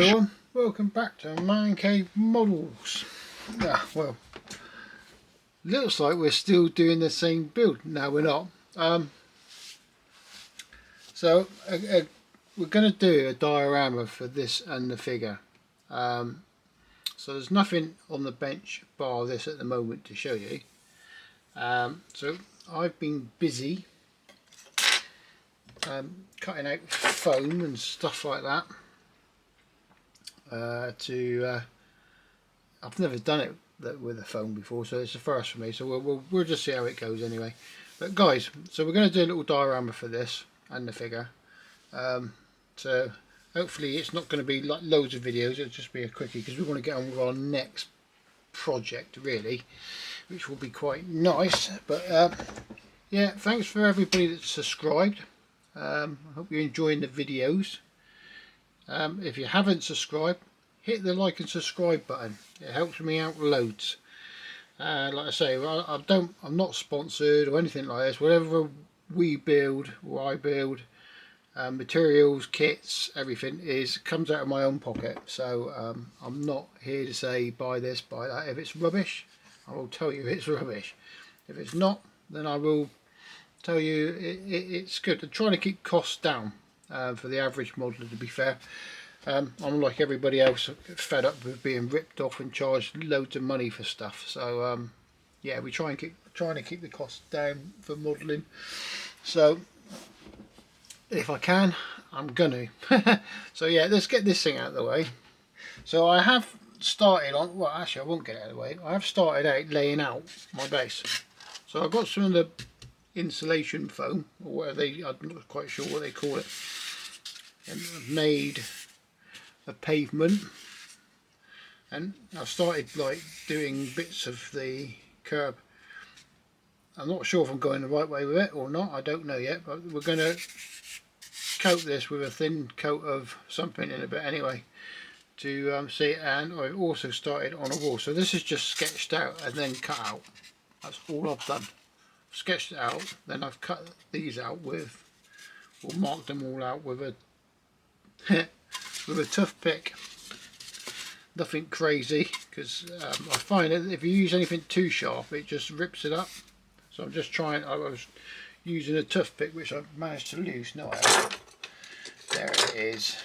everyone, welcome back to Man Cave Models. Well, looks like we're still doing the same build. No, we're not. So we're going to do a diorama for this and the figure. So there's nothing on the bench bar this at the moment to show you. So I've been busy cutting out foam and stuff like that. I've never done it with a foam before, so it's the first for me, so we'll just see how it goes anyway. But guys, so we're going to do a little diorama for this and the figure. So hopefully it's not going to be like loads of videos, it'll just be a quickie because we want to get on with our next project really, which will be quite nice. But yeah, thanks for everybody that's subscribed. I hope you're enjoying the videos. If you haven't subscribed, hit the like and subscribe button. It helps me out loads. Like I say, I'm not sponsored or anything like this. Whatever we build or I build, materials, kits, everything comes out of my own pocket. So I'm not here to say buy this, buy that. If it's rubbish, I will tell you it's rubbish. If it's not, then I will tell you it's good. I'm trying to keep costs down for the average modeler, to be fair. I'm like everybody else, fed up with being ripped off and charged loads of money for stuff. So yeah, we trying to keep the costs down for modelling. So if I can, I'm gonna. So yeah, let's get this thing out of the way. So I have started on, well actually I won't get it out of the way. I have started out laying out my base. So I've got some of the insulation foam, or whatever I'm not quite sure what they call it, and I've made a pavement, and I've started like doing bits of the curb. I'm not sure if I'm going the right way with it or not, I don't know yet, but we're going to coat this with a thin coat of something in a bit anyway to see it. And I've also started on a wall, so this is just sketched out and then cut out. That's all I've done. Sketched it out, then I've cut these out with, or marked them all out with a with a toothpick. Nothing crazy, because I find that if you use anything too sharp it just rips it up. So I'm just trying, I was using a toothpick which I've managed to lose. No, I haven't. There it is.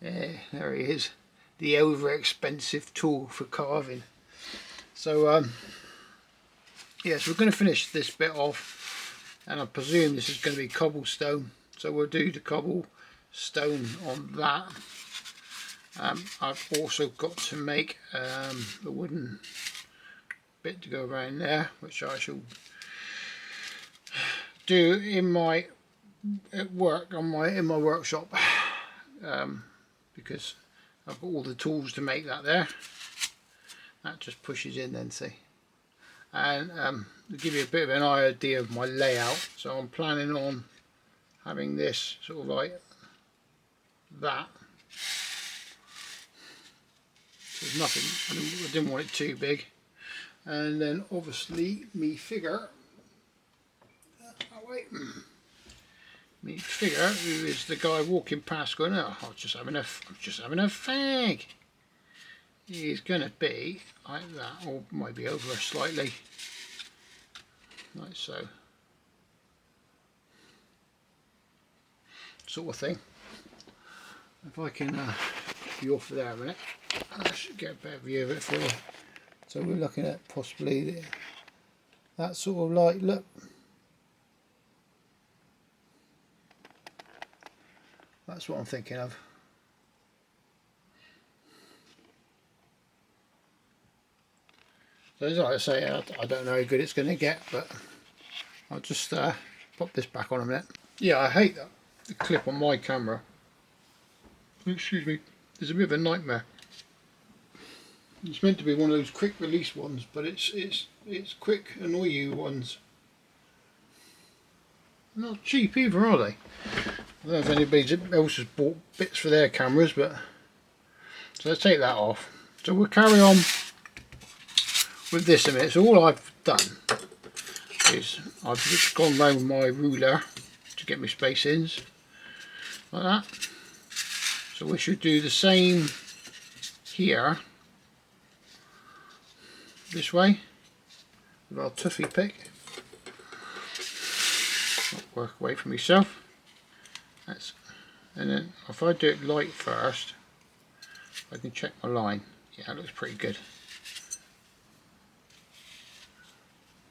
Yeah, there it is. The over expensive tool for carving. So yeah, so we're going to finish this bit off, and I presume this is going to be cobblestone, so we'll do the cobblestone on that. I've also got to make the wooden bit to go around there, which I shall do in my work in my workshop, because I've got all the tools to make that there. That just pushes in then, see. And to give you a bit of an idea of my layout, so I'm planning on having this sort of like that. There's nothing, I didn't want it too big. And then obviously me figure, me figure, who is the guy walking past going, oh, I'm just having a fag. He's going to be like that, or maybe over slightly, like so, sort of thing. If I can be off there a minute, I should get a better view of it for you. So we're looking at possibly that sort of like look. That's what I'm thinking of. So as I say, I don't know how good it's going to get, but I'll just pop this back on a minute. Yeah, I hate that the clip on my camera. Excuse me, it's a bit of a nightmare. It's meant to be one of those quick release ones, but it's quick annoy you ones. They're not cheap either, are they? I don't know if anybody else has bought bits for their cameras, but so let's take that off. So we'll carry on with this a minute. So all I've done is I've just gone round my ruler to get my space ins like that. So we should do the same here, this way, with our toothy pick. Not work away from myself. And then if I do it light first, I can check my line. Yeah, it looks pretty good.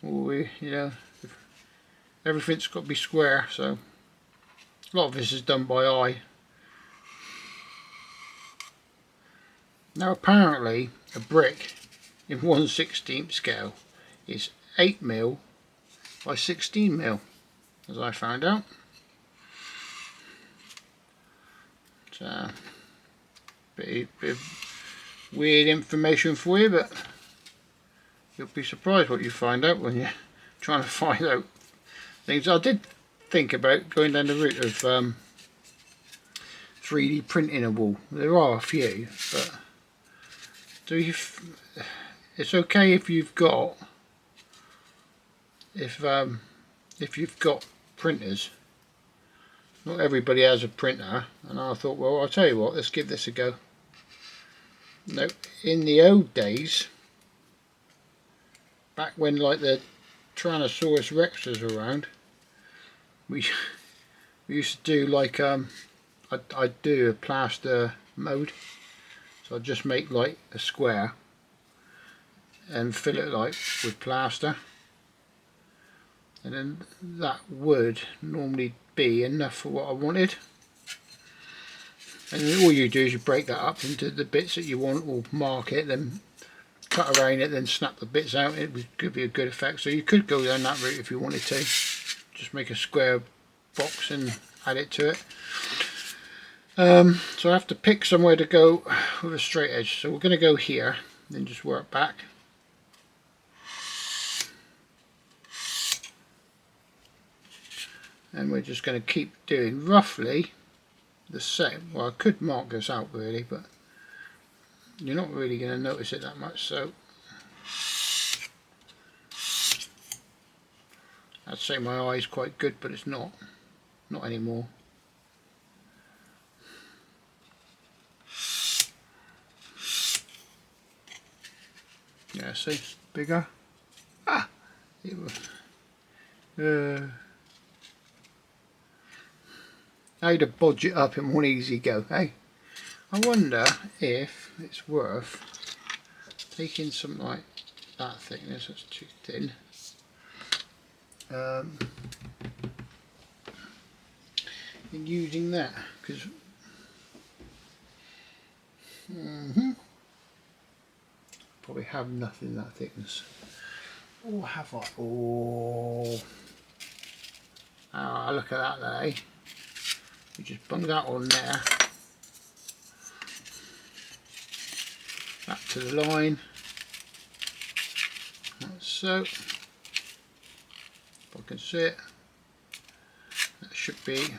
You know, everything's got to be square, so a lot of this is done by eye. Now apparently a brick in 1/16 scale is 8mm by 16mm, as I found out. So, bit of weird information for you, but you'll be surprised what you find out when you're trying to find out things. I did think about going down the route of 3D printing a wall. There are a few, but it's okay if you've got printers. Not everybody has a printer, and I thought, well, I'll tell you what, let's give this a go. Now, in the old days, back when like the Tyrannosaurus Rex was around, we used to do like I'd do a plaster mode, so I'd just make like a square and fill it like with plaster, and then that would normally be enough for what I wanted. And then all you do is you break that up into the bits that you want, or mark it, then cut around it, then snap the bits out. It would give you a good effect. So you could go down that route if you wanted to. Just make a square box and add it to it. So I have to pick somewhere to go with a straight edge. So we're going to go here, then just work back. And we're just going to keep doing roughly the same. Well, I could mark this out really, but you're not really going to notice it that much. So I'd say my eye is quite good, but it's not anymore. Yeah, see, bigger. Ah, it was. How to bodge it up in one easy go, hey? I wonder if it's worth taking something like that thickness, that's too thin, and using that, because probably have nothing that thickness. Oh, have I? Oh, look at that there, eh? You just bung that on there, back to the line, like so. If I can see it, that should be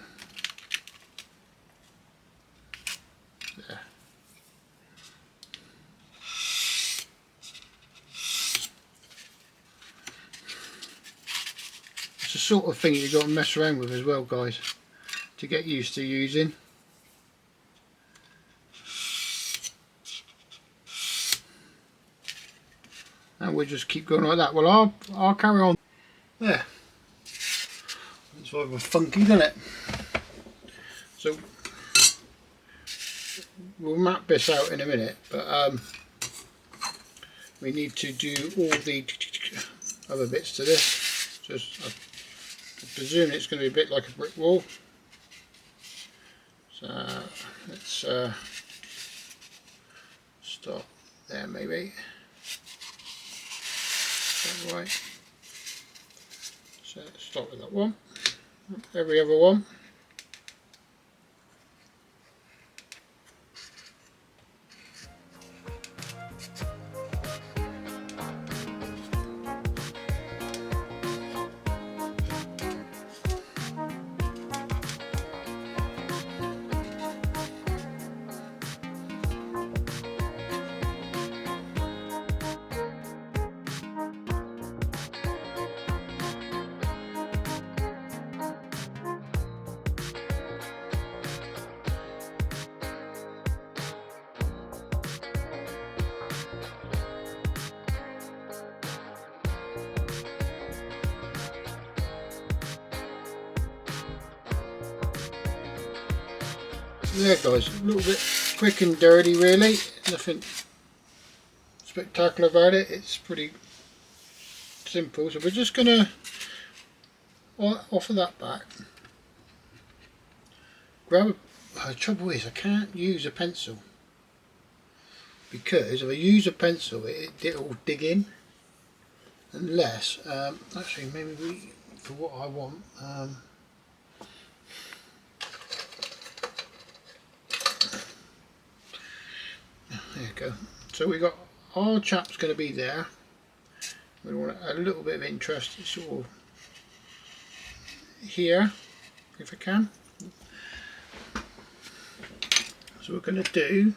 there. It's the sort of thing you've got to mess around with as well, guys, to get used to using. And we'll just keep going like that. Well, I'll carry on. There. It's rather funky, doesn't it? So we'll map this out in a minute, but we need to do all the other bits to this. Just I presume it's going to be a bit like a brick wall. So let's start there maybe. Right. So let's start with that one. Every other one. there guys, a little bit quick and dirty really, nothing spectacular about it, it's pretty simple. So we're just going to offer that back, grab the trouble is I can't use a pencil, because if I use a pencil it'll dig in, unless actually maybe for what I want there you go. So we got our chap's going to be there. We want a little bit of interest sort of here if I can. So we're going to do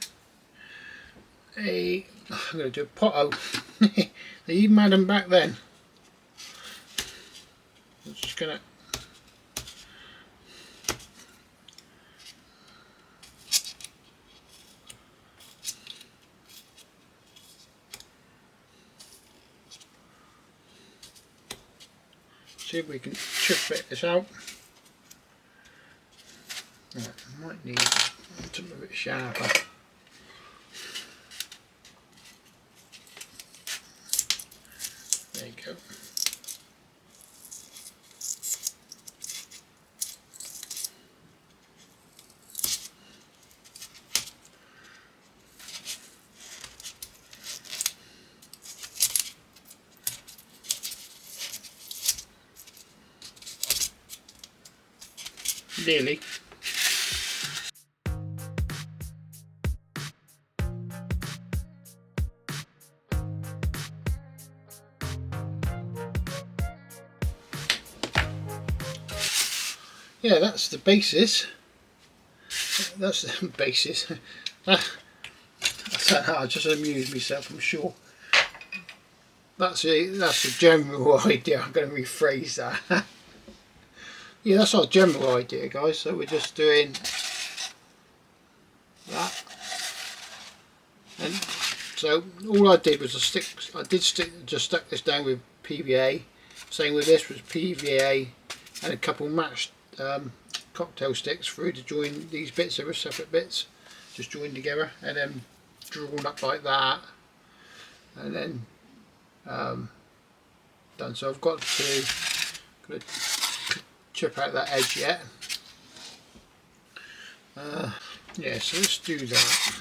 I'm going to do a potto. They even had them back then. I'm just going to see if we can chip this out. Right, might need something a bit sharper. There you go. Nearly. Yeah, that's the basis. That's the basis. I just amused myself, I'm sure. That's a general idea. I'm going to rephrase that. Yeah, that's our general idea, guys. So we're just doing that, and so all I did was just stuck this down with PVA. Same with this, was PVA and a couple matched cocktail sticks through to join these bits. They were separate bits, just joined together and then drawn up like that, and then done. So I've got to chip out that edge yet. Yeah, so let's do that.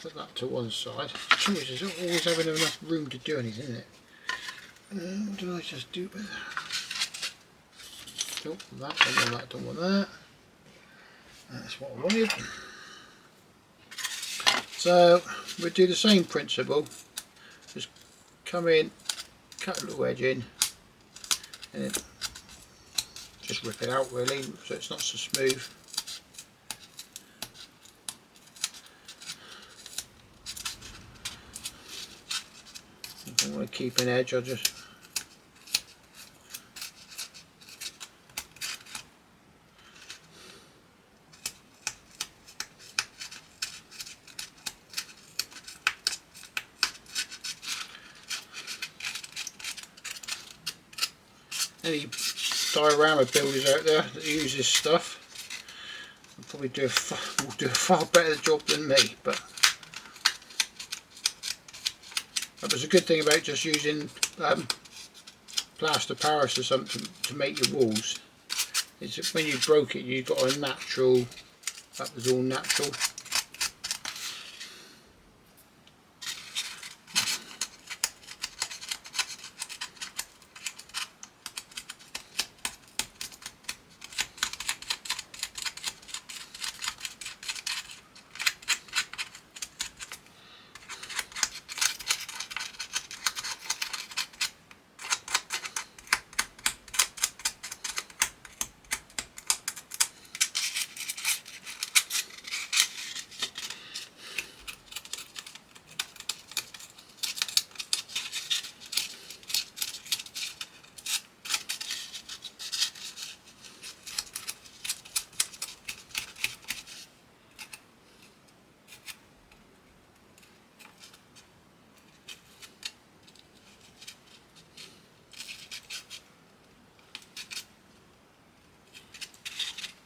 Put that to one side. The trouble is, it's not always having enough room to do anything, isn't it? What did I just do with that? Nope, don't want that. That's what I wanted. So we'll do the same principle. Just come in, cut a little edge in, and then just rip it out really, so it's not so smooth. If I want to keep an edge, I'll just any diorama builders out there that use this stuff will probably do a far better job than me, but that was a good thing about just using plaster Paris or something to make your walls. Is that when you broke it, you got a natural. That was all natural.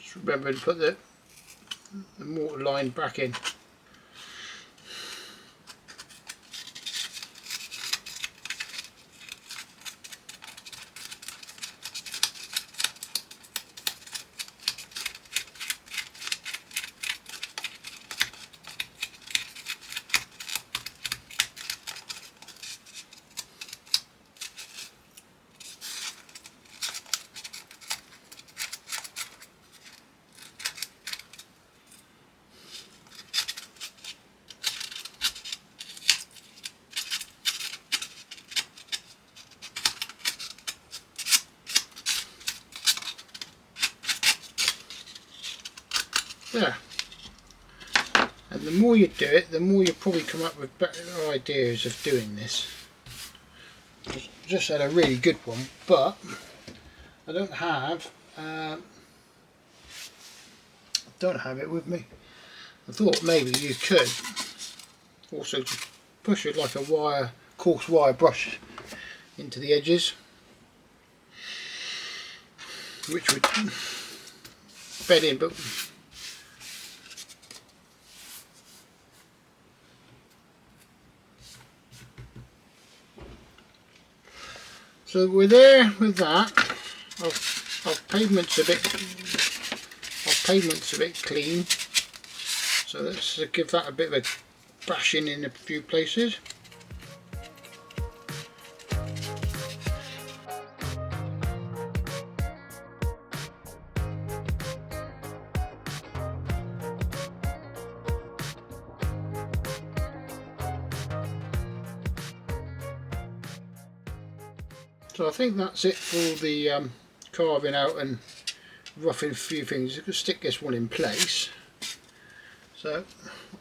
Just remember to put the the mortar line back in. There. And the more you do it, the more you probably come up with better ideas of doing this. Just had a really good one, but I don't have it with me. I thought maybe you could also just push it like a coarse wire brush into the edges, which would bed in, but so we're there with that. Our pavement's a bit clean, so let's give that a bit of a brushing in a few places. So I think that's it for the carving out and roughing a few things. You can stick this one in place. So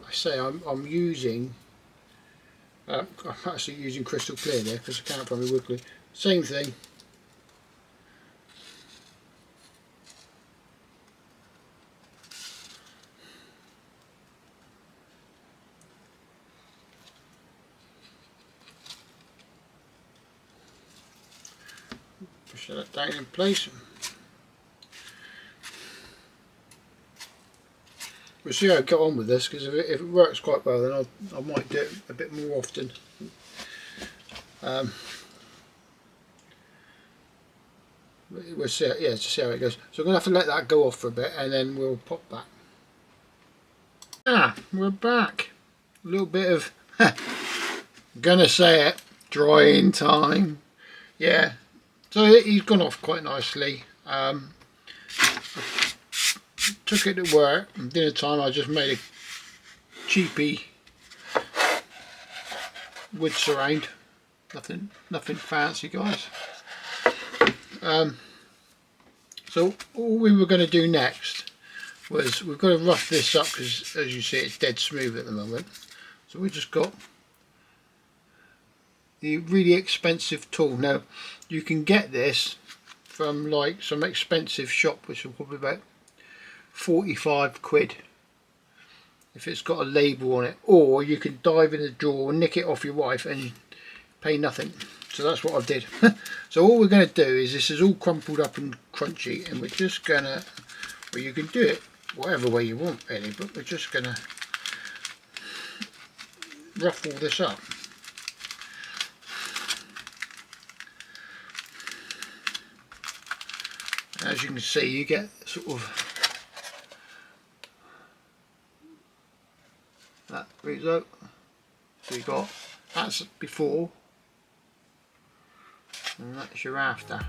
I say I'm using, I'm actually using crystal clear there because I can't find my wood glue. Same thing. Push that down in place. We'll see how I get on with this, because if it works quite well, then I might do it a bit more often. We'll see. Yeah, to see how it goes. So I'm gonna have to let that go off for a bit, and then we'll pop back. Ah, we're back. A little bit of gonna say it, drying time. Yeah. So he's gone off quite nicely. Took it to work, and dinner time I just made a cheapy wood surround. Nothing fancy, guys. So all we were going to do next was we've got to rough this up, because as you see it's dead smooth at the moment. So we just got the really expensive tool. Now you can get this from like some expensive shop, which will probably about 45 quid if it's got a label on it, or you can dive in the drawer, nick it off your wife and pay nothing. So that's what I did. So all we're going to do is, this is all crumpled up and crunchy, and we're just gonna, well, you can do it whatever way you want really, but we're just gonna rough all this up. As you can see, you get sort of that result. So you got, that's before and that's your after.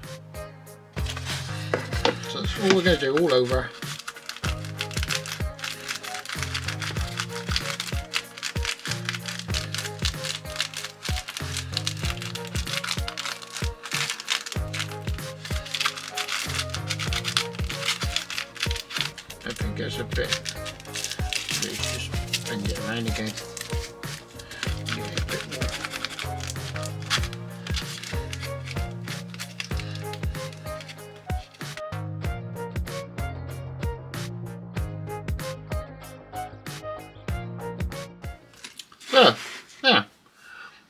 So that's all we're going to do all over. Everything gets a bit, just bend it around again. Get a bit more. So, yeah,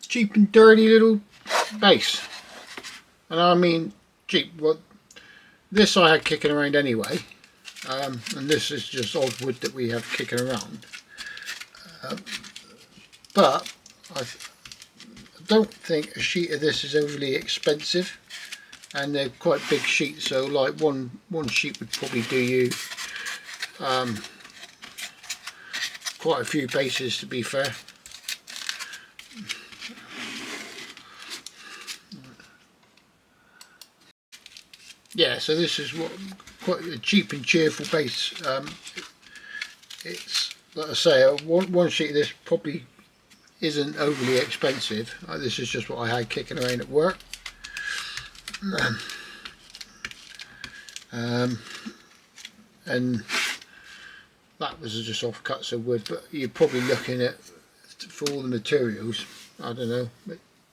cheap and dirty little base. And I mean cheap, well, this I had kicking around anyway. and this is just odd wood that we have kicking around. But I don't think a sheet of this is overly expensive, and they're quite big sheets, so like one sheet would probably do you quite a few bases, to be fair. Yeah, so this is what quite a cheap and cheerful base. It's like I say, one sheet of this probably isn't overly expensive. This is just what I had kicking around at work. And that was just offcuts of wood, but you're probably looking at, for all the materials, I don't know,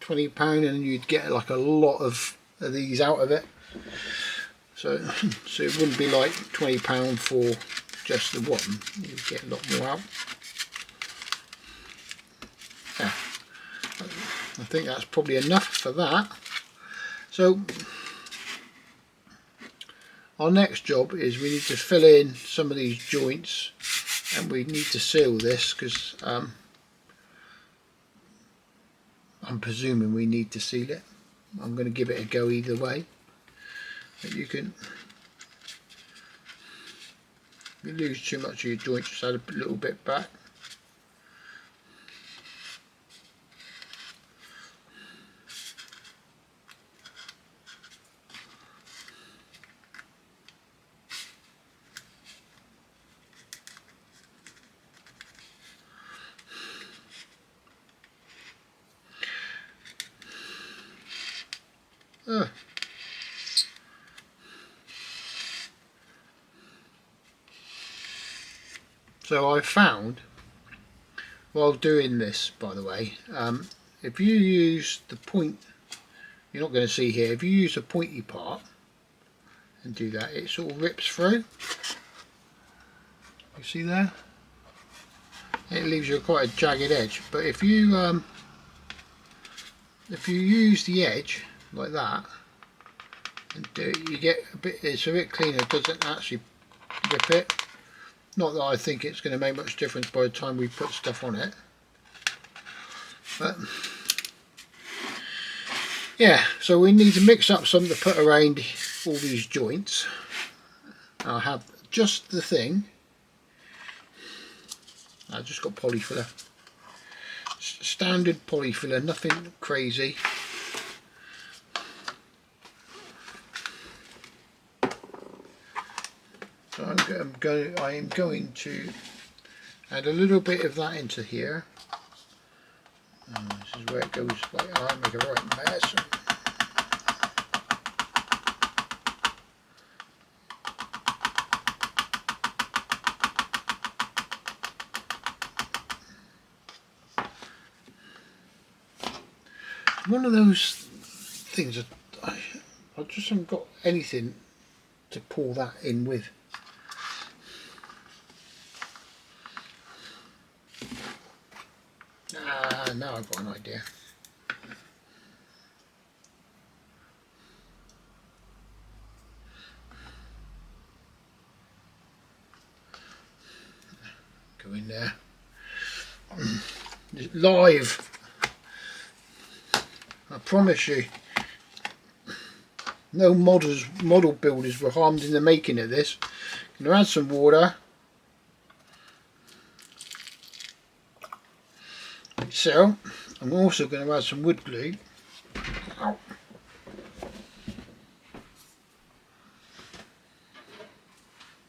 £20, and you'd get like a lot of these out of it. So it wouldn't be like £20 for just the one. You'd get a lot more out. Yeah, I think that's probably enough for that. So our next job is we need to fill in some of these joints, and we need to seal this because I'm presuming we need to seal it. I'm going to give it a go either way. But you can, if you lose too much of your joints, just add a little bit back. So I found, while doing this, by the way, if you use the point, you're not going to see here, if you use a pointy part and do that, it sort of rips through. You see there? It leaves you quite a jagged edge. But if you use the edge like that and do it, you get a bit. It's a bit cleaner. It doesn't actually rip it. Not that I think it's going to make much difference by the time we put stuff on it. But yeah, so we need to mix up some to put around all these joints. I'll have just the thing. I've just got polyfiller. Standard polyfiller, nothing crazy. So I am going to add a little bit of that into here. And this is where it goes, like I make a right mess. One of those things that I just haven't got anything to pull that in with. Now I've got an idea. Go in there. Live. I promise you. No model builders were harmed in the making of this. I'm going to add some water. So, I'm also going to add some wood glue. Ow.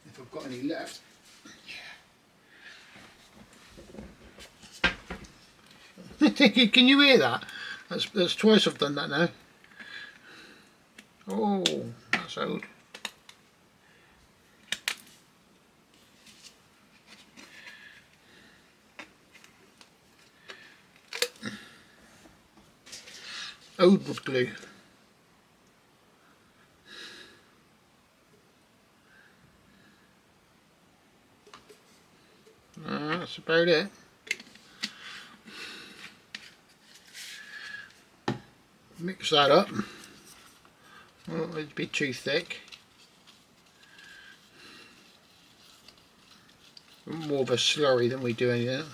If I've got any left. Yeah. Can you hear that? That's twice I've done that now. Oh, that's old. Old wood glue. That's about it. Mix that up. Oh, it'd be too thick. more of a slurry than we do anything.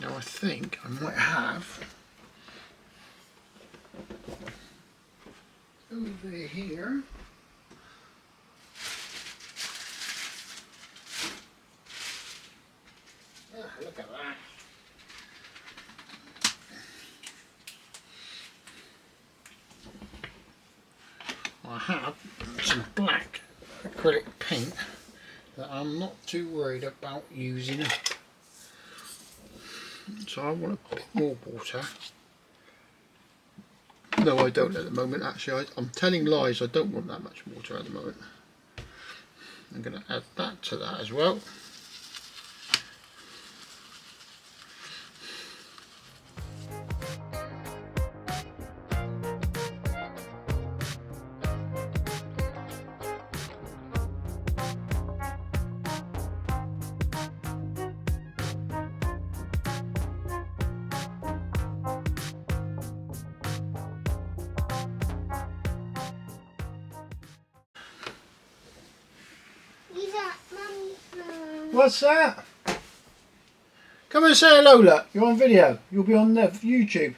Now I think I might have over here. Ah, look at that. I have some black acrylic paint that I'm not too worried about using. So I want a bit more water. No, I don't at the moment. Actually, I'm telling lies. I don't want that much water at the moment. I'm going to add that to that as well. What's that? Come and say hello, look. You're on video. You'll be on YouTube.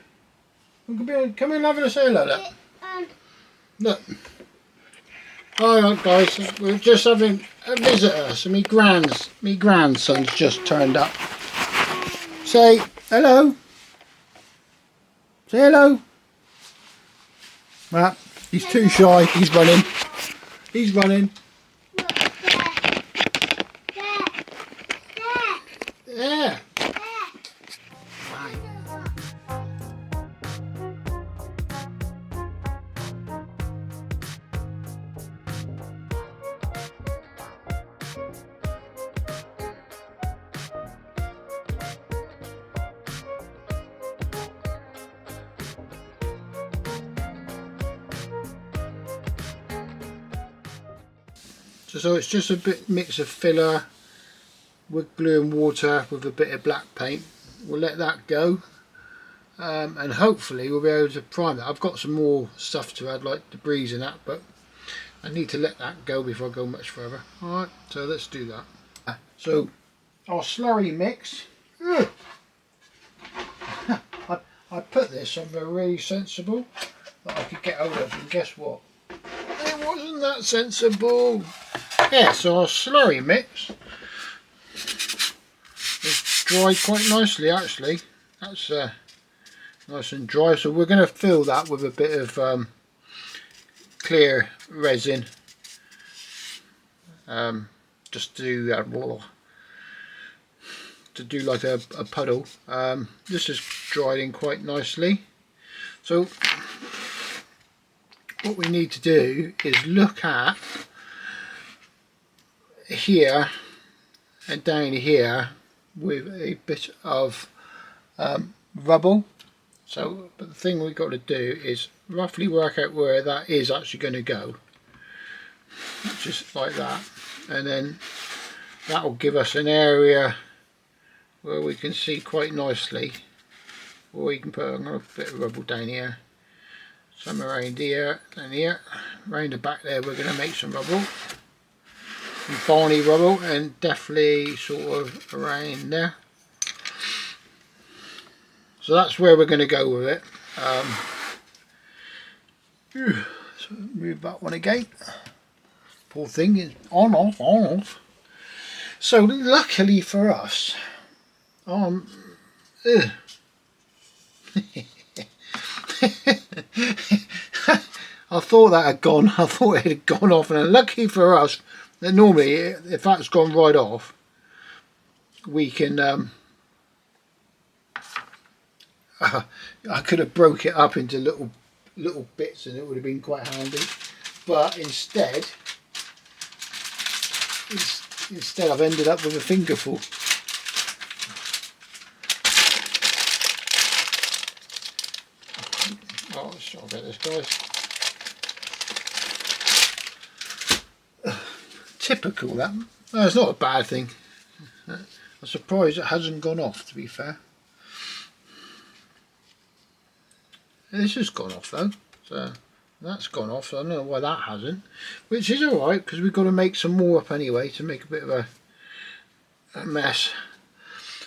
Come and have a say hello, look. Look. Alright guys, we're just having a visitor. So me grandson's just turned up. Say hello. Say hello. Well, he's too shy. He's running. He's running. Yeah. So it's just a bit mix of filler with glue and water with a bit of black paint. We'll let that go, and hopefully we'll be able to prime that. I've got some more stuff to add, like debris and that, but I need to let that go before I go much further. Alright, so let's do that. So our slurry mix, I put this somewhere really sensible that I could get hold of, and guess what? It wasn't that sensible. Yeah, so our slurry mix is dried quite nicely actually. That's nice and dry, so we're going to fill that with a bit of clear resin, just to do like a puddle. This is dried in quite nicely. So what we need to do is look at here and down here with a bit of rubble. So but the thing we've got to do is roughly work out where that is actually going to go, just like that, and then that will give us an area where we can see quite nicely, or we can put a bit of rubble down here, some around here, and here, around the back there we're going to make some rubble. Barney rubble, and definitely sort of around there. So that's where we're going to go with it. So move that one again. Poor thing is on off. So luckily for us, I thought that had gone. I thought it had gone off, and lucky for us. Normally, if that's gone right off, we can. I could have broke it up into little bits, and it would have been quite handy. But instead, I've ended up with a fingerful. Oh, let's try about this, guys. typical that. No, it's not a bad thing. I'm surprised it hasn't gone off, to be fair. This has gone off though, so that's gone off, so I don't know why that hasn't, which is alright because we've got to make some more up anyway to make a bit of a mess.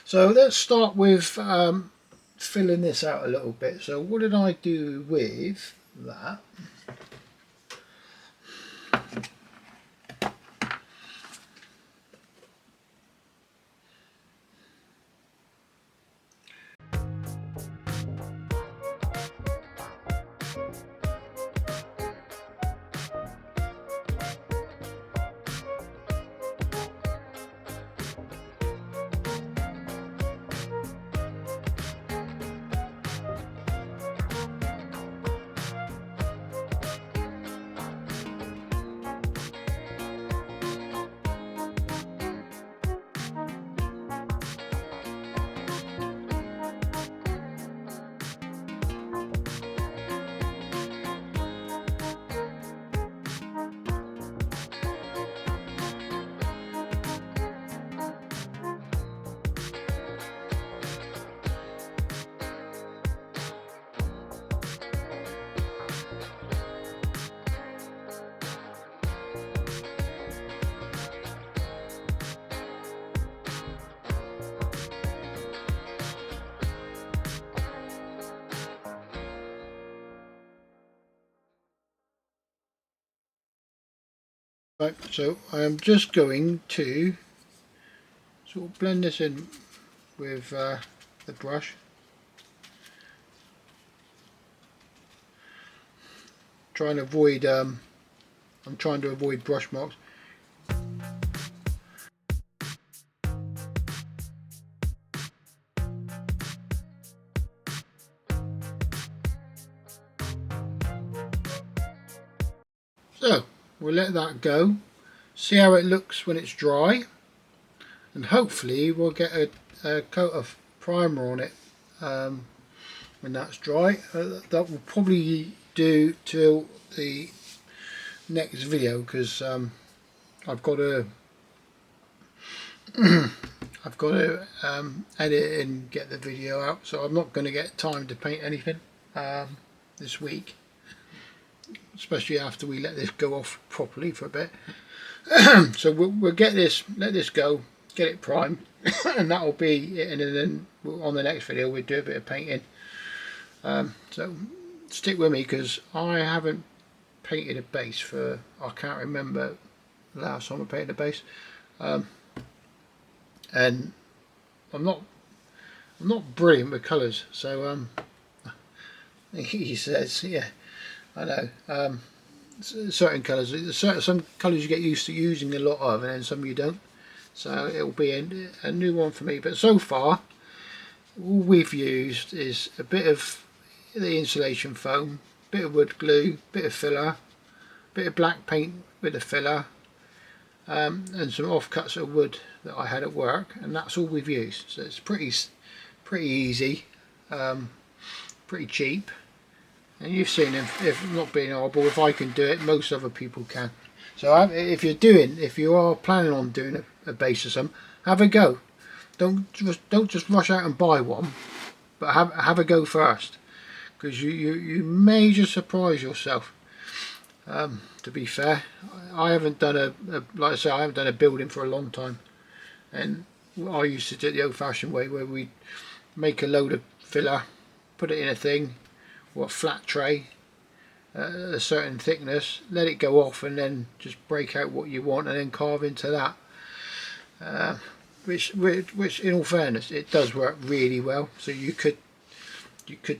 So let's start with filling this out a little bit. So what did I do with that? Right, so I am just going to sort of blend this in with the brush. Trying to avoid, I'm trying to avoid brush marks. So we'll let that go, see how it looks when it's dry, and hopefully we'll get a coat of primer on it when that's dry. That will probably do till the next video because I've got to edit and get the video out, so I'm not going to get time to paint anything this week, especially after we let this go off properly for a bit. So we'll let this go, get it primed, and that will be it. And then on the next video we'll do a bit of painting. So stick with me because I haven't painted a base for, I can't remember the last time I painted a base, and I'm not brilliant with colours. So he says, yeah, I know. Certain colours, some colours you get used to using a lot of, and then some you don't. So it will be a new one for me. But so far, all we've used is a bit of the insulation foam, bit of wood glue, bit of filler, bit of black paint with the filler, and some offcuts of wood that I had at work, and that's all we've used. So it's pretty easy, pretty cheap. And you've seen, if not being horrible, if I can do it, most other people can. So if you are planning on doing a base or something, have a go. Don't just rush out and buy one, but have a go first, because you may just surprise yourself. To be fair, I haven't done like I say, I haven't done a building for a long time, and I used to do it the old-fashioned way, where we make a load of filler, put it in a thing or a flat tray, a certain thickness, let it go off, and then just break out what you want and then carve into that. Which in all fairness, it does work really well. So you could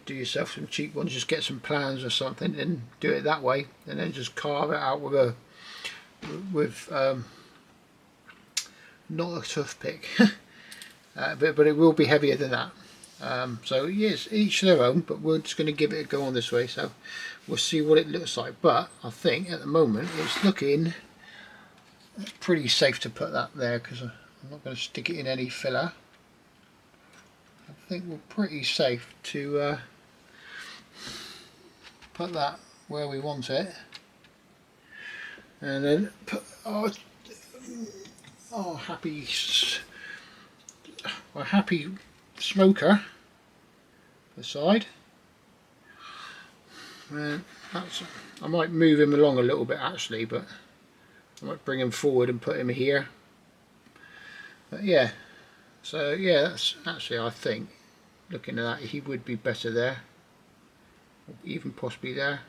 do yourself some cheap ones, just get some plans or something and do it that way, and then just carve it out with not a toothpick, but it will be heavier than that. So yes, each their own, but we're just going to give it a go on this way, so we'll see what it looks like. But I think at the moment it's looking pretty safe to put that there, because I'm not going to stick it in any filler. I think we're pretty safe to put that where we want it, and then put our our happy smoker aside. And I might move him along a little bit actually, but I might bring him forward and put him here. But yeah, so yeah, that's actually, I think, looking at that, he would be better there, even possibly there.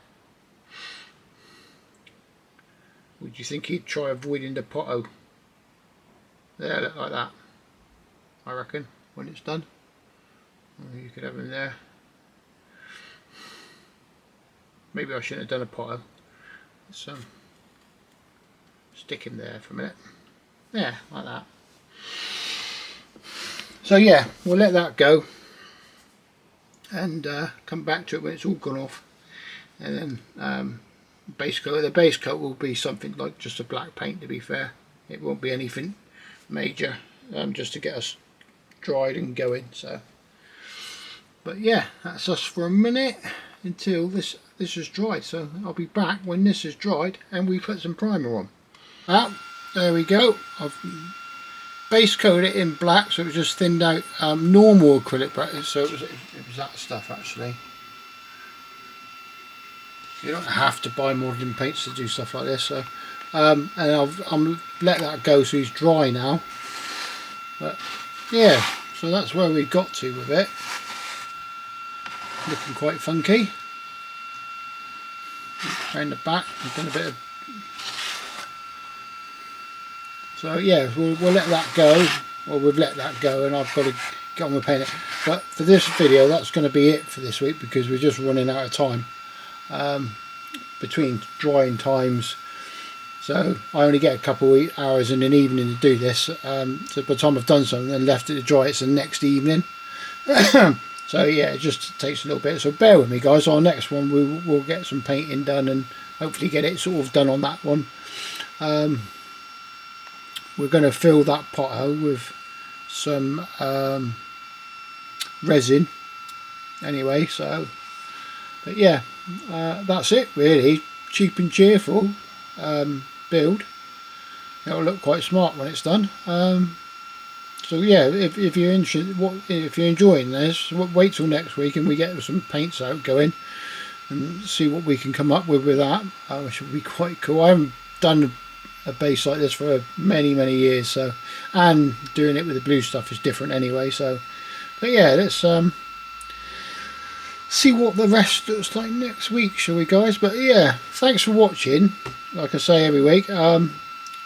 Would you think he'd try avoiding the potto? There, look like that, I reckon, when it's done. You could have him there. Maybe I shouldn't have done a potto. Let's stick him there for a minute. Yeah, like that. So yeah, we'll let that go and come back to it when it's all gone off. And then base coat. The base coat will be something like just a black paint, to be fair. It won't be anything major, just to get us dried and going. So, but yeah, that's us for a minute until this is dried. So I'll be back when this is dried and we put some primer on. There we go. I've base coated it in black, so it was just thinned out normal acrylic practice. So it was that stuff actually. You don't have to buy modelling paints to do stuff like this. So and I'm let that go, so he's dry now. But yeah, so that's where we got to with it. Looking quite funky. Around the back, I've done a bit of. So yeah, we'll let that go. Well, we've let that go, and I've got to get on with painting it. But for this video, that's going to be it for this week, because we're just running out of time between drying times. So I only get a couple of hours in an evening to do this. So by the time I've done something and left it to dry, it's the next evening. So yeah, it just takes a little bit. So bear with me, guys. Our next one, we'll get some painting done and hopefully get it sort of done on that one. We're going to fill that pothole with some resin anyway. So, but yeah, that's it really. Cheap and cheerful build. It'll look quite smart when it's done. So yeah, if you're interested, if you're enjoying this, wait till next week and we get some paints out going and see what we can come up with that, which will be quite cool. I haven't done a base like this for many years, so, and doing it with the blue stuff is different anyway. So, but yeah, let's see what the rest looks like next week, shall we, guys? But yeah, thanks for watching. Like I say every week,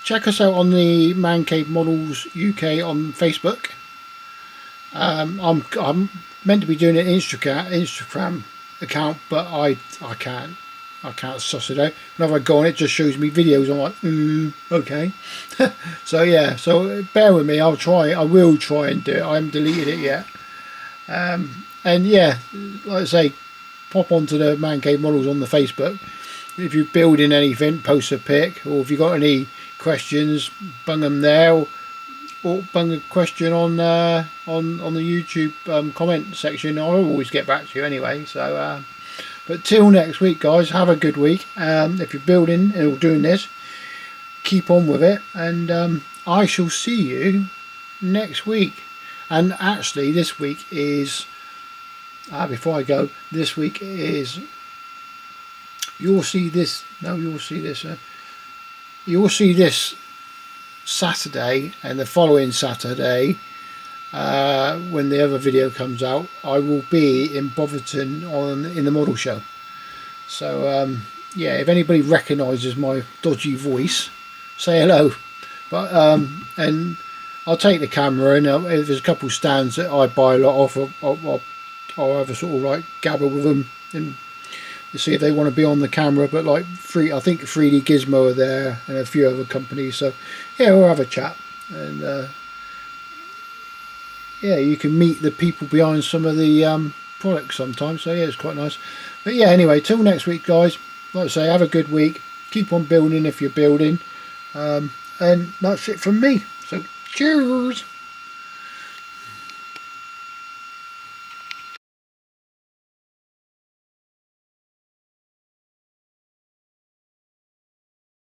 check us out on the Man Cave Models UK on Facebook. I'm meant to be doing an Instagram account, but I can't suss it out. Whenever I go on, it just shows me videos. I'm like, okay. So yeah, so bear with me. I will try and do it. I haven't deleted it yet. And yeah, like I say, pop onto the Man Cave Models on the Facebook. If you're building anything, post a pic, or if you've got any questions, bung them there, or bung a question on the YouTube comment section. I'll always get back to you anyway. So but till next week, guys, have a good week. If you're building or doing this, keep on with it, and I shall see you next week. And actually this week is before I go, this week is, you'll see this Saturday, and the following Saturday, when the other video comes out, I will be in Botherton in the model show. So yeah, if anybody recognises my dodgy voice, say hello. But and I'll take the camera, and if there's a couple of stands that I buy a lot off, I'll have a sort of like gabble with them and see if they want to be on the camera. But like I think 3D Gizmo are there and a few other companies. So yeah, we'll have a chat, and yeah, you can meet the people behind some of the products sometimes. So yeah, it's quite nice. But yeah, anyway, till next week, guys. Like I say, have a good week. Keep on building if you're building. And that's it from me. So cheers.